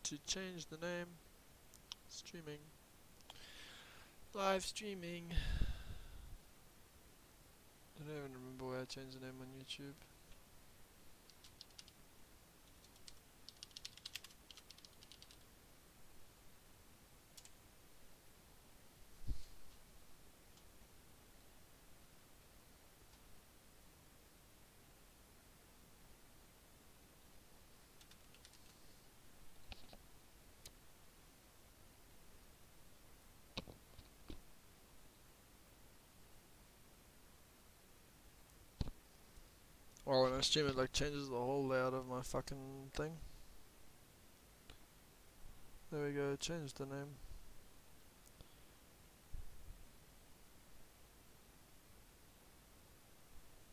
to change the name. Streaming. Live streaming. I don't even remember where I changed the name on YouTube. Well, when I stream it like changes the whole layout of my fucking thing. There we go, change the name.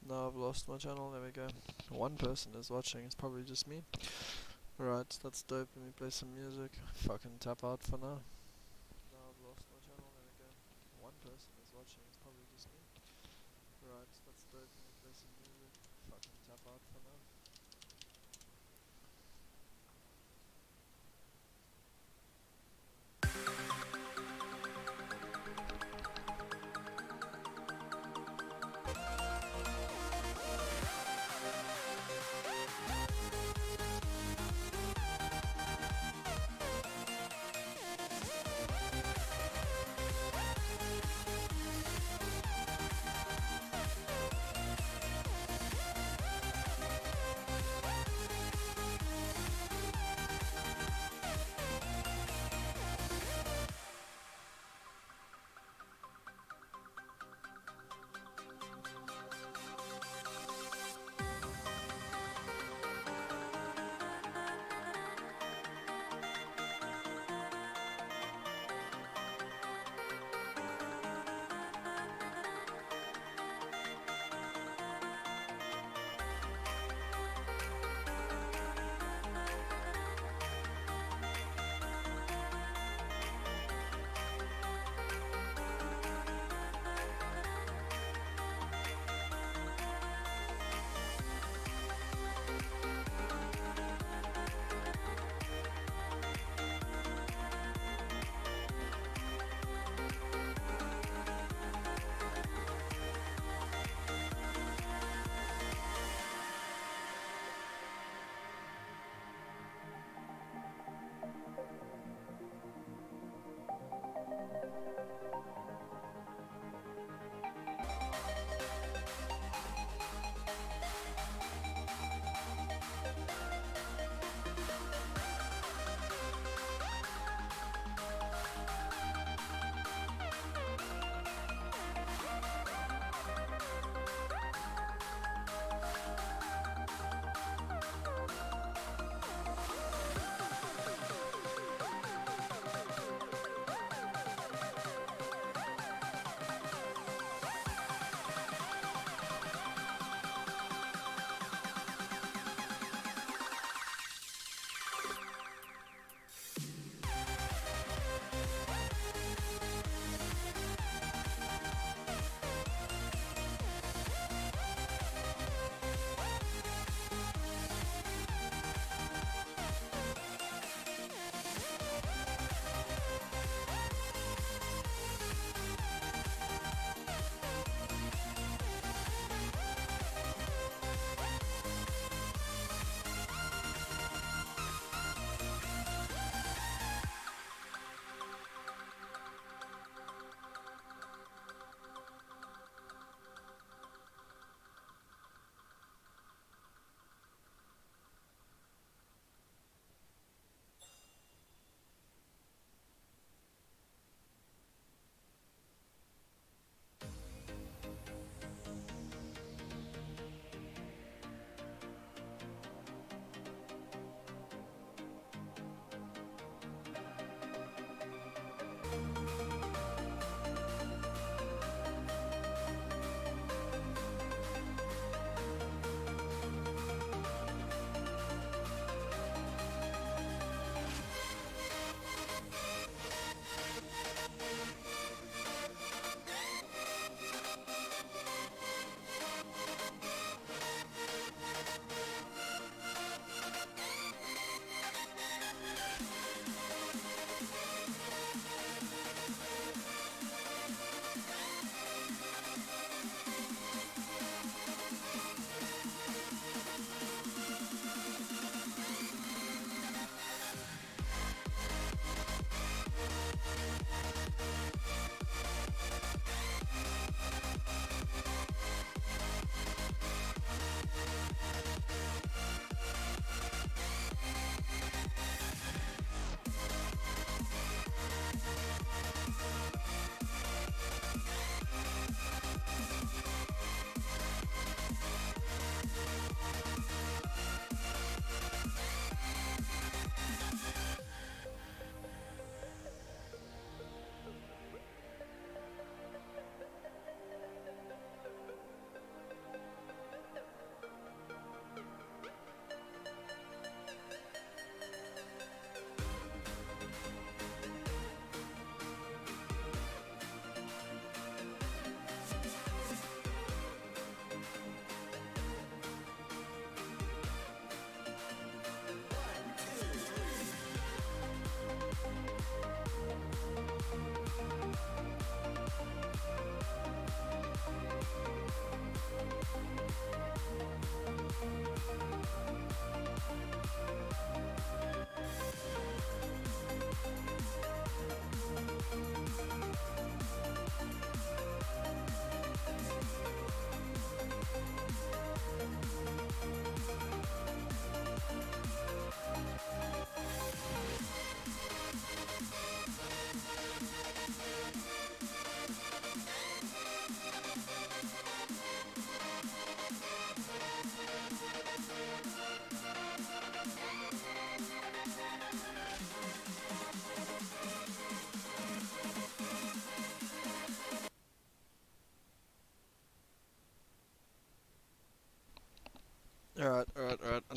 Now I've lost my channel, there we go. One person is watching, it's probably just me. Right, that's dope, let me play some music. Fucking tap out for now. Now I've lost my channel, there we go. One person is watching, it's probably just me. Right, that's dope, let me play some music. Fucking tap out for now.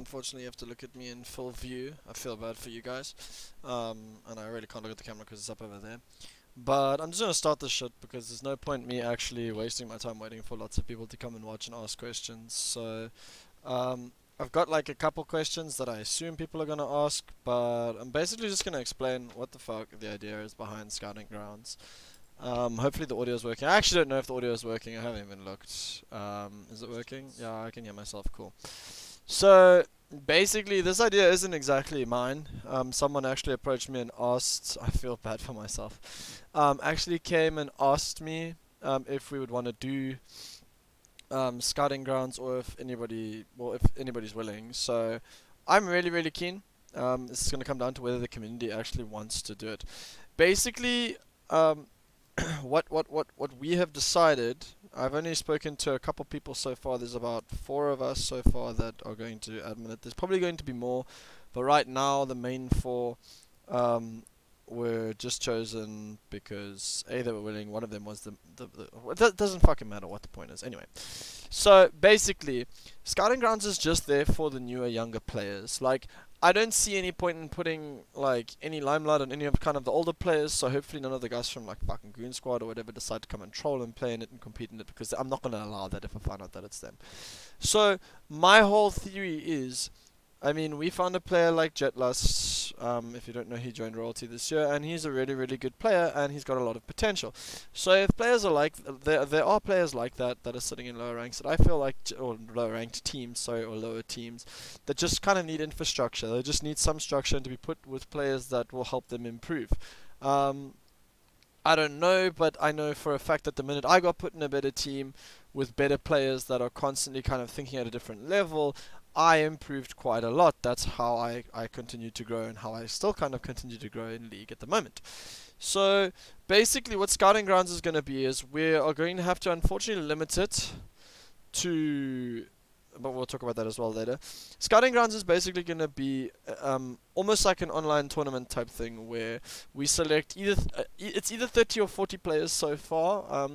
unfortunately you have to look at me in full view. I feel bad for you guys. And I really can't look at the camera because it's up over there. But I'm just gonna start this shit because there's no point me actually wasting my time waiting for lots of people to come and watch and ask questions. So, I've got like a couple questions that I assume people are gonna ask, but I'm basically just gonna explain what the fuck the idea is behind scouting grounds. Hopefully the audio is working. I actually don't know if the audio is working. I haven't even looked. Is it working? Yeah, I can hear myself. Cool. So basically, this idea isn't exactly mine. Someone actually approached me and asked. I feel bad for myself. Actually came and asked me if we would want to do scouting grounds, or if anybody's willing. So I'm really keen. This is going to come down to whether the community actually wants to do it. Basically, what we have decided, I've only spoken to a couple people so far. There's about 4 of us so far that are going to admin it. There's probably going to be more, but right now the main 4 were just chosen because A, they were willing. One of them was it doesn't fucking matter what the point is. Anyway, so basically, scouting grounds is just there for the newer, younger players. Like, I don't see any point in putting like any limelight on any of kind of the older players, so hopefully none of the guys from like fucking Goon Squad or whatever decide to come and troll and play in it and compete in it, because I'm not going to allow that if I find out that it's them. So my whole theory is, I mean, we found a player like Jetlust. If you don't know, he joined Royalty this year, and he's a really good player, and he's got a lot of potential. So if players are like, there are players like that are sitting in lower ranks that I feel like, or lower ranked teams, sorry, or lower teams, that just kind of need infrastructure. They just need some structure to be put with players that will help them improve. I don't know, but I know for a fact that the minute I got put in a better team with better players that are constantly kind of thinking at a different level, I improved quite a lot. That's how I continue to grow, and how I still kind of continue to grow in League at the moment. So basically what Scouting Grounds is going to be is we are going to have to unfortunately limit it to, but we'll talk about that as well later. Scouting Grounds is basically going to be almost like an online tournament type thing, where we select it's either 30 or 40 players so far,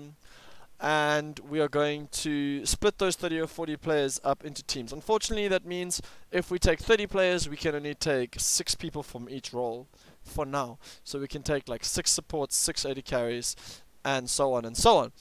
and we are going to split those 30 or 40 players up into teams. Unfortunately, that means if we take 30 players, we can only take 6 people from each role for now. So we can take like 6 supports, 6 AD carries, and so on and so on.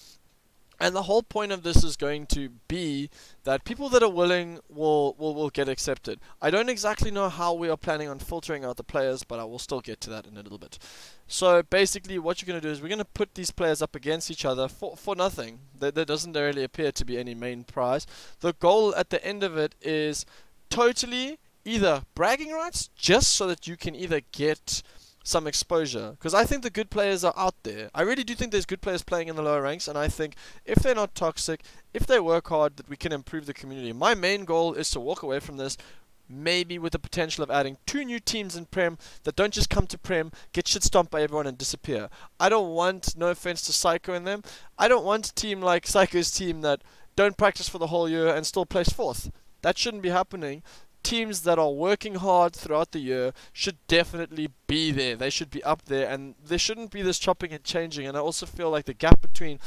And the whole point of this is going to be that people that are willing will get accepted. I don't exactly know how we are planning on filtering out the players, but I will still get to that in a little bit. So basically what you're going to do is we're going to put these players up against each other for nothing. There doesn't really appear to be any main prize. The goal at the end of it is totally either bragging rights, just so that you can either get some exposure, because I think the good players are out there. I really do think there's good players playing in the lower ranks, and I think if they're not toxic, if they work hard, that we can improve the community. My main goal is to walk away from this maybe with the potential of adding 2 new teams in Prem that don't just come to Prem, get shit stomped by everyone and disappear. I don't want, no offense to Psycho in them, I don't want a team like Psycho's team that don't practice for the whole year and still place 4th. That shouldn't be happening. Teams that are working hard throughout the year should definitely be there. They should be up there, and there shouldn't be this chopping and changing. And I also feel like the gap between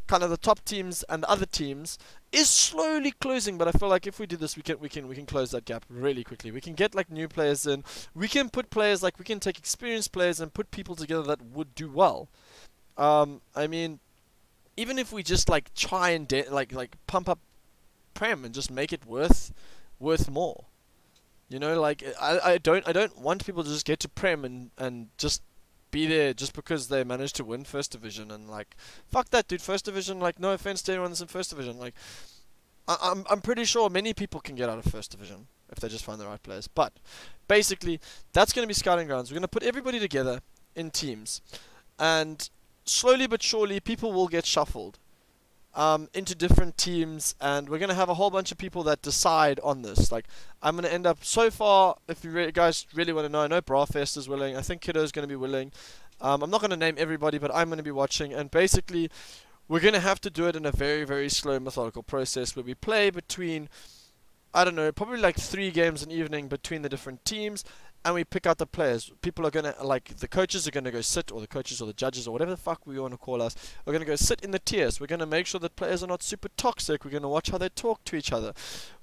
kind of the top teams and the other teams is slowly closing. But I feel like if we do this, we can close that gap really quickly. We can get like new players in. We can put players, like we can take experienced players and put people together that would do well. I mean, even if we just like try and like pump up Prem and just make it worth more. You know, like I don't want people to just get to Prem and just be there just because they managed to win First Division, and like fuck that, dude. First Division, like, no offense to anyone that's in First Division, like I'm pretty sure many people can get out of First Division if they just find the right players. But basically that's going to be Scouting Grounds. We're going to put everybody together in teams, and slowly but surely people will get shuffled into different teams, and we're going to have a whole bunch of people that decide on this. Like, I'm going to end up, so far, if you guys really want to know, I know Brafest is willing, I think Kiddo is going to be willing. I'm not going to name everybody, but I'm going to be watching, and basically we're going to have to do it in a very slow, methodical process, where we play between, I don't know, probably like 3 games an evening between the different teams. and we pick out the players. People are gonna, like, the coaches are gonna go sit, or the coaches or the judges or whatever the fuck we want to call us, are gonna go sit in the tiers. We're gonna make sure that players are not super toxic. We're gonna watch how they talk to each other.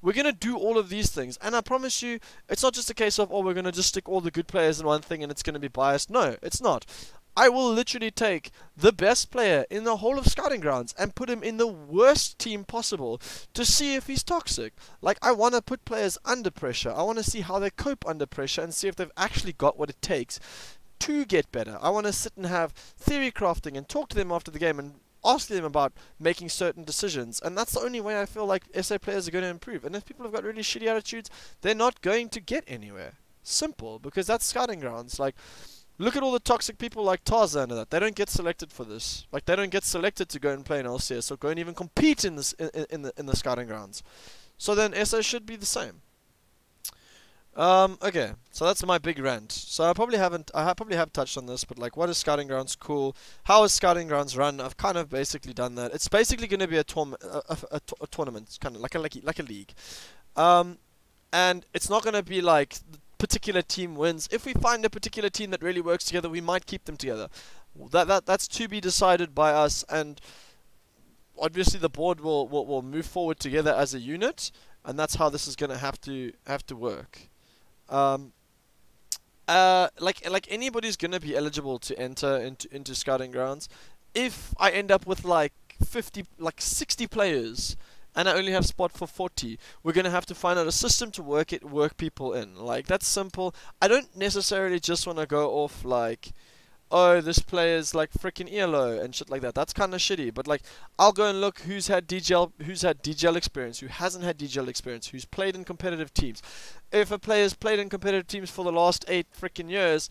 We're gonna do all of these things, and I promise you, it's not just a case of, oh, we're gonna just stick all the good players in one thing and it's gonna be biased. No, it's not. I will literally take the best player in the whole of Scouting Grounds and put him in the worst team possible to see if he's toxic. Like, I want to put players under pressure. I want to see how they cope under pressure and see if they've actually got what it takes to get better. I want to sit and have theory crafting and talk to them after the game and ask them about making certain decisions. And that's the only way I feel like SA players are going to improve. And if people have got really shitty attitudes, they're not going to get anywhere. Simple. Because that's Scouting Grounds. Like, look at all the toxic people like Tarzan and that. They don't get selected for this. Like, they don't get selected to go and play in LCS or go and even compete in this in the Scouting Grounds. So then SA should be the same. Okay, so that's my big rant. So I probably have touched on this, but like, what is Scouting Grounds? Cool. How is Scouting Grounds run? I've kind of basically done that. It's basically going to be a tournament, kind of like a league. And it's not going to be like particular team wins. If we find a particular team that really works together, we might keep them together. That's to be decided by us, and obviously the board will move forward together as a unit, and that's how this is going to have to work. Like anybody's going to be eligible to enter into Scouting Grounds. If I end up with like 60 players and I only have spot for 40, we're going to have to find out a system to work people in. Like, that's simple. I don't necessarily just want to go off like, oh, this player's like freaking ELO and shit like that. That's kind of shitty. But like, I'll go and look who's had DGL experience, who hasn't had DGL experience, who's played in competitive teams. If a player's played in competitive teams for the last 8 freaking years,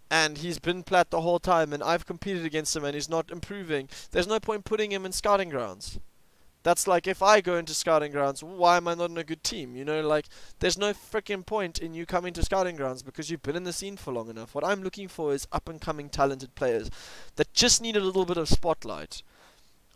and he's been plat the whole time, and I've competed against him and he's not improving, there's no point putting him in Scouting Grounds. That's like, if I go into Scouting Grounds, why am I not in a good team? You know, like, there's no freaking point in you coming to Scouting Grounds because you've been in the scene for long enough. What I'm looking for is up-and-coming talented players that just need a little bit of spotlight.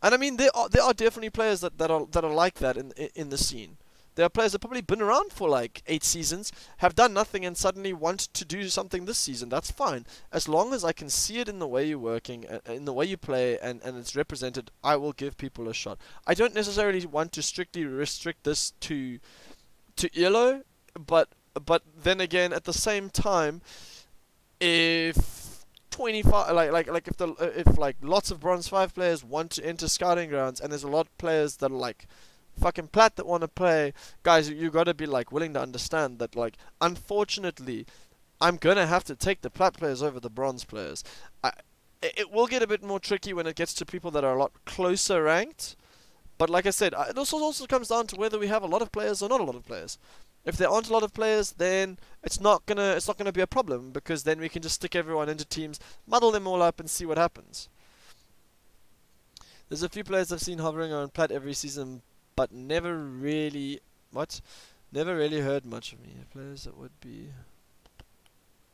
And I mean, there are definitely players that are like that in the scene. There are players that have probably been around for like 8 seasons, have done nothing, and suddenly want to do something this season. That's fine. As long as I can see it in the way you're working, in the way you play, and it's represented, I will give people a shot. I don't necessarily want to strictly restrict this to ELO, but then again, at the same time, if 25 if like lots of Bronze 5 players want to enter Scouting Grounds, and there's a lot of players that are like fucking plat that want to play, guys, you gotta be like willing to understand that, like, unfortunately, I'm gonna have to take the plat players over the bronze players. It will get a bit more tricky when it gets to people that are a lot closer ranked, but like I said, it also comes down to whether we have a lot of players or not a lot of players. If there aren't a lot of players, then it's not gonna be a problem, because then we can just stick everyone into teams, muddle them all up, and see what happens. There's a few players I've seen hovering around plat every season, but never really heard much of me. Players that would be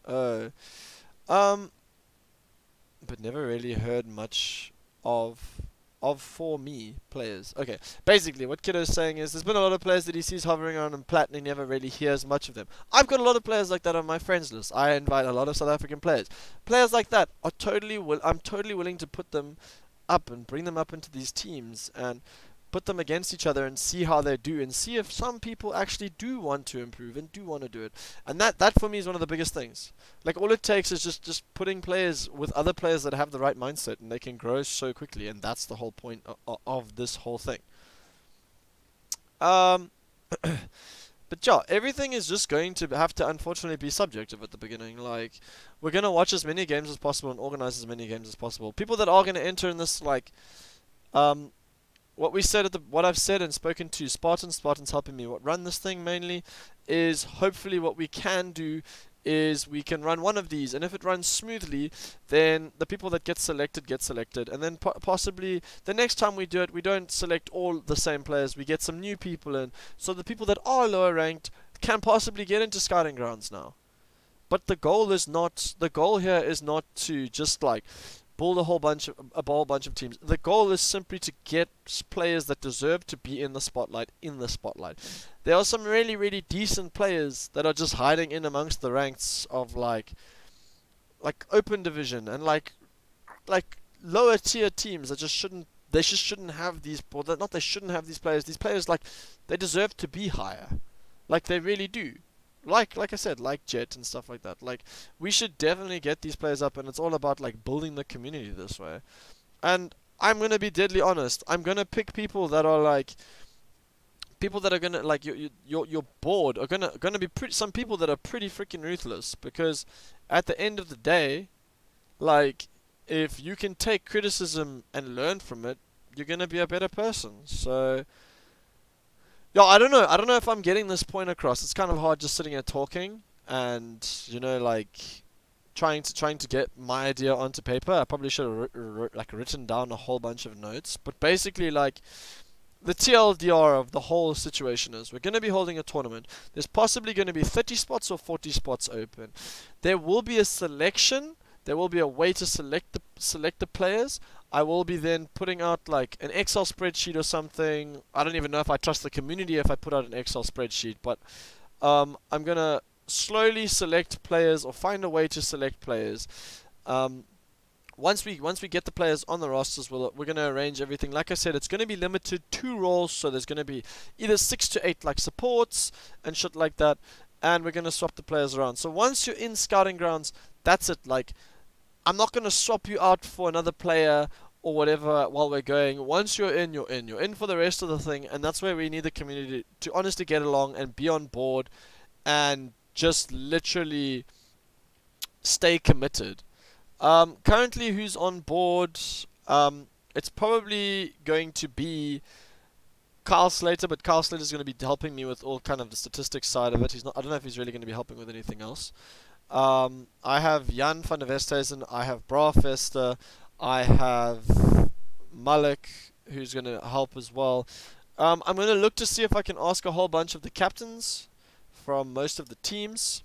but never really heard much of for me players. Okay, basically what Kiddo's saying is there's been a lot of players that he sees hovering around in plat and he never really hears much of them. I've got a lot of players like that on my friends list. I invite a lot of South African players. Players like that are I'm totally willing to put them up and bring them up into these teams and put them against each other and see how they do, and see if some people actually do want to improve and do want to do it. And that for me is one of the biggest things. Like, all it takes is just putting players with other players that have the right mindset, and they can grow so quickly, and that's the whole point of this whole thing. But yeah, everything is just going to have to unfortunately be subjective at the beginning. Like, we're going to watch as many games as possible and organize as many games as possible. People that are going to enter in this, like, what I've said and spoken to Spartan's helping me run this thing mainly, is hopefully what we can do is we can run one of these, and if it runs smoothly, then the people that get selected, and then possibly the next time we do it, we don't select all the same players, we get some new people in, so the people that are lower ranked can possibly get into Scouting Grounds now. But the goal here is not to just like build a whole bunch of teams. The goal is simply to get players that deserve to be in the spotlight. There are some really, really decent players that are just hiding in amongst the ranks of like open division and like lower tier teams that just shouldn't. They just shouldn't have these. Or not. They shouldn't have these players. These players, like, they deserve to be higher. Like, they really do. Like I said, like Jet and stuff like that. Like, we should definitely get these players up, and it's all about like building the community this way. And I'm gonna be deadly honest. I'm gonna pick people that are like people that are gonna like your board are gonna be some people that are pretty freaking ruthless, because at the end of the day, like, if you can take criticism and learn from it, you're gonna be a better person. So, yeah, I don't know if I'm getting this point across. It's kind of hard just sitting here talking and, you know, like trying to get my idea onto paper. I probably should have like written down a whole bunch of notes. But basically, like, the TLDR of the whole situation is we're going to be holding a tournament. There's possibly going to be 30 spots or 40 spots open. There will be a selection. There will be a way to select the players. I will be then putting out like an Excel spreadsheet or something. I don't even know if I trust the community if I put out an Excel spreadsheet, but I'm gonna slowly select players or find a way to select players. Once we get the players on the rosters, we're gonna arrange everything. Like I said, it's gonna be limited to roles, so there's gonna be either 6 to 8 like supports and shit like that, and we're gonna swap the players around. So once you're in scouting grounds, that's it. Like, I'm not going to swap you out for another player or whatever while we're going. Once you're in, you're in. You're in for the rest of the thing, and that's where we need the community to honestly get along and be on board and just literally stay committed. Currently, who's on board? It's probably going to be Kyle Slater, but Kyle Slater is going to be helping me with all kind of the statistics side of it. He's not. I don't know if he's really going to be helping with anything else. I have Jan van der Westhuizen, I have Brafester, I have Malik, who's going to help as well. I'm going to look to see if I can ask a whole bunch of the captains from most of the teams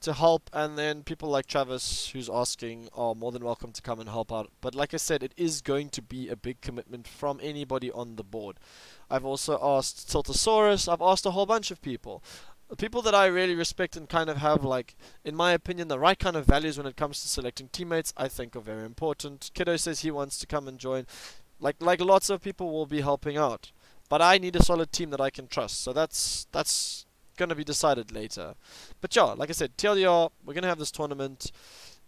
to help, and then people like Travis, who's asking, are more than welcome to come and help out. But like I said, it is going to be a big commitment from anybody on the board. I've also asked Tiltosaurus, I've asked a whole bunch of people. The people that I really respect and kind of have, like, in my opinion, the right kind of values when it comes to selecting teammates, I think are very important. Kiddo says he wants to come and join. Like lots of people will be helping out. But I need a solid team that I can trust. So that's going to be decided later. But yeah, like I said, TLDR, we're going to have this tournament.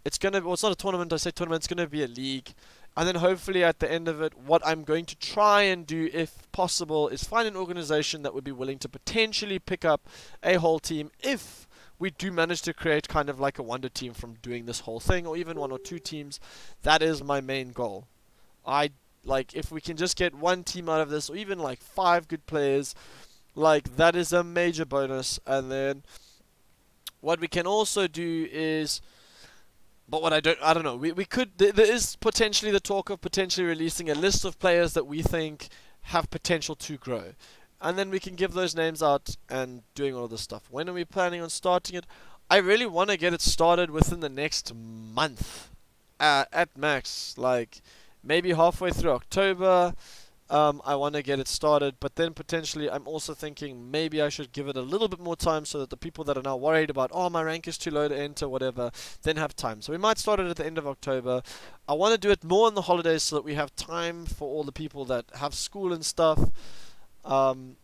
It's going to, well, it's not a tournament, I say tournament, it's going to be a league. And then hopefully at the end of it, what I'm going to try and do, if possible, is find an organization that would be willing to potentially pick up a whole team if we do manage to create kind of like a wonder team from doing this whole thing, or even 1 or 2 teams. That is my main goal. Like, if we can just get 1 team out of this, or even like 5 good players, like, that is a major bonus. And then what we can also do is, but what I don't know. We could. There is potentially the talk of potentially releasing a list of players that we think have potential to grow, and then we can give those names out and doing all this stuff. When are we planning on starting it? I really want to get it started within the next month, at max. Like, maybe halfway through October. I want to get it started, but then potentially I'm also thinking maybe I should give it a little bit more time so that the people that are now worried about, oh, my rank is too low to enter, whatever, then have time. So we might start it at the end of October. I want to do it more in the holidays so that we have time for all the people that have school and stuff, kind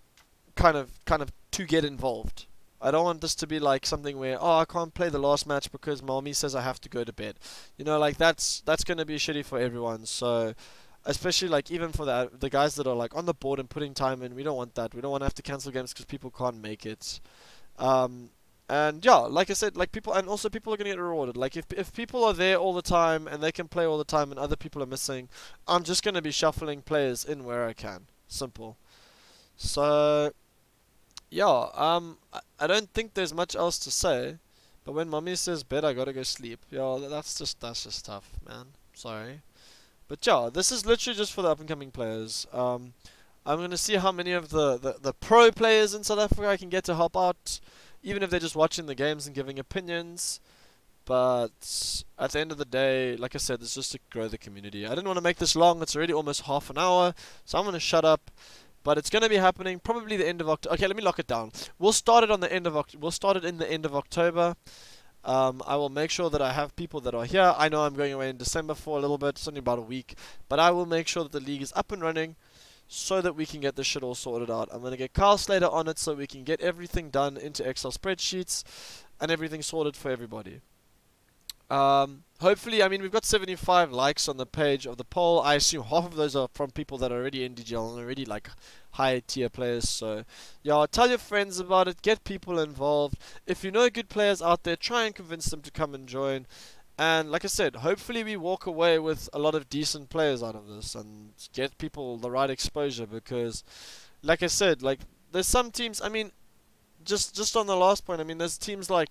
of to get involved. I don't want this to be like something where, oh, I can't play the last match because mommy says I have to go to bed. You know, like that's going to be shitty for everyone. So especially like even for the guys that are like on the board and putting time in, we don't want that. We don't want to have to cancel games because people can't make it. And yeah, like I said, like people, and also people are gonna get rewarded. Like if people are there all the time and they can play all the time and other people are missing, I'm just gonna be shuffling players in where I can. Simple. So yeah, I don't think there's much else to say. But when mommy says bed, I gotta go sleep. Yeah, that's just tough, man. Sorry. But yeah, this is literally just for the up-and-coming players. I'm going to see how many of the pro players in South Africa I can get to help out, even if they're just watching the games and giving opinions. But at the end of the day, like I said, it's just to grow the community. I didn't want to make this long. It's already almost half an hour, so I'm going to shut up. But it's going to be happening probably the end of October. Okay, let me lock it down. We'll start it on the end of we'll start it in the end of October. I will make sure that I have people that are here. I know I'm going away in December for a little bit. It's only about a week. But I will make sure that the league is up and running so that we can get this shit all sorted out. I'm going to get Kyle Slater on it so we can get everything done into Excel spreadsheets and everything sorted for everybody. Hopefully, I mean, we've got 75 likes on the page of the poll. I assume half of those are from people that are already in DGL and already like high tier players. So, yeah, tell your friends about it. Get people involved. If you know good players out there, try and convince them to come and join. And like I said, hopefully we walk away with a lot of decent players out of this and get people the right exposure. Because, like I said, like there's some teams. I mean, just on the last point, I mean, there's teams like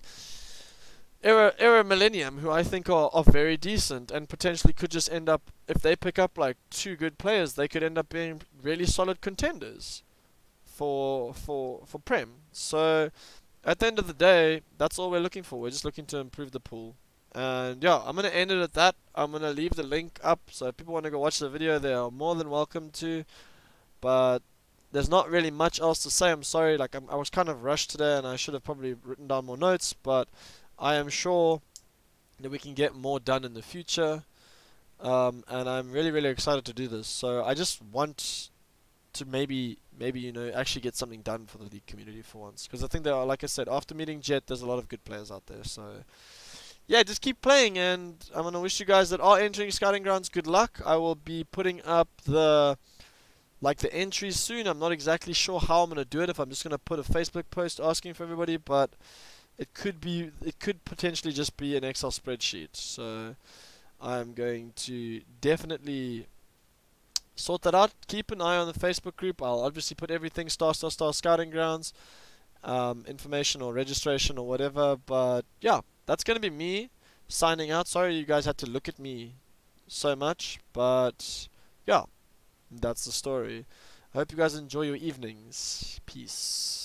Era Millennium, who I think are very decent and potentially could just end up, if they pick up like 2 good players, they could end up being really solid contenders for Prem. So at the end of the day, that's all we're looking for. We're just looking to improve the pool. And yeah, I'm gonna end it at that. I'm gonna leave the link up, so if people want to go watch the video, they are more than welcome to. But there's not really much else to say. I'm sorry, like I was kind of rushed today, and I should have probably written down more notes, but I am sure that we can get more done in the future, and I'm really excited to do this. So I just want to maybe you know actually get something done for the league community for once, because I think there are, like I said, after meeting Jet, there's a lot of good players out there. So yeah, just keep playing, and I'm gonna wish you guys that are entering Scouting Grounds good luck. I will be putting up the entries soon. I'm not exactly sure how I'm gonna do it. If I'm just gonna put a Facebook post asking for everybody, but it could potentially just be an Excel spreadsheet. So I'm going to definitely sort that out. Keep an eye on the Facebook group. I'll obviously put everything star Scouting Grounds, information or registration or whatever. But yeah, that's going to be me signing out. Sorry you guys had to look at me so much, but yeah, that's the story. I hope you guys enjoy your evenings. Peace.